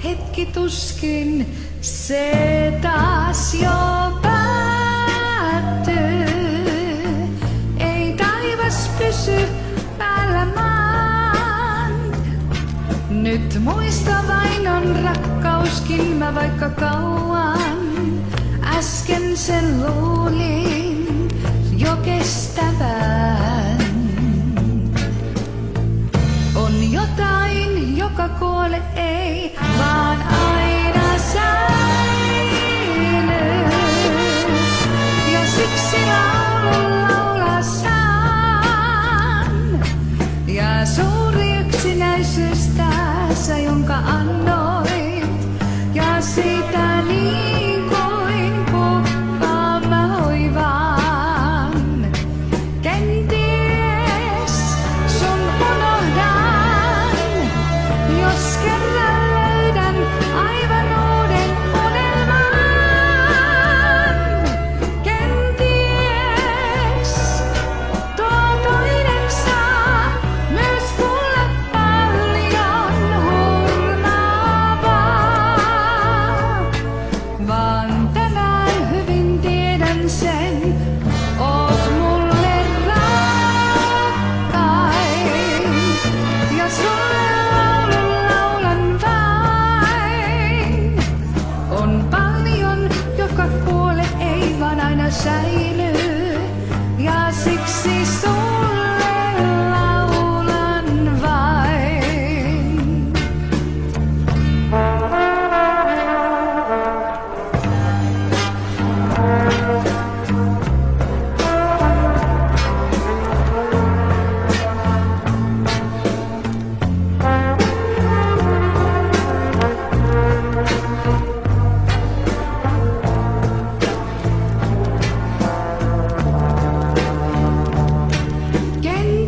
hetki tuskin se taas jo päättyy. Ei taivas pysy päällä maan. Nyt muista vain on rakkauskin, mä vaikka kauan äsken sen luulin jo kestävän. On jotain, joka kuole ei, vaan aina säilyy. Ja siksi laulun laulaa saan. Ja suuri yksinäisyys tässä, jonka annoit. Ja sitä niin kuin kukkaa mä hoivaan. Kenties sun unohdan, jos kerran löydän aivan uuden unelman. Kenties tuo toinen saa myös kuulla paljon hurmaavaa. Vaan tänään hyvin tiedän sen, oot mulle rakkain. Ja sulle laulun laulan vain. On paljon, joka kuole ei, vaan aina säilyy. Ja siksi sulle laulan vain.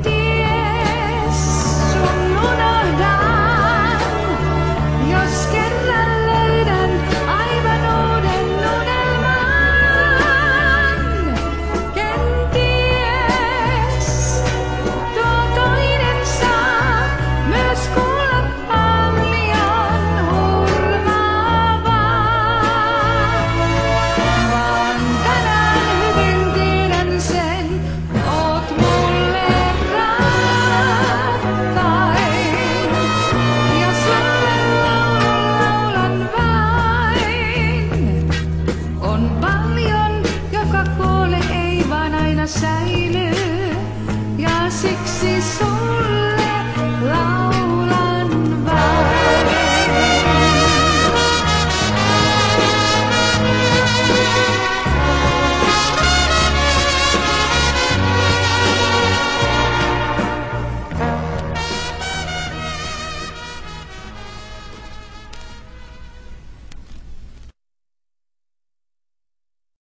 Kenties sun unohdan, jos kerran löydän aivan uuden unelman. Kenties tuo toinen saa myös kuulla paljon hurmaavaa. Vaan tänään hyvin tiedän sen, oot mulle rakkain. Ja sulle laulan vain. On paljon, joka kuole ei, vaan aina säilyy.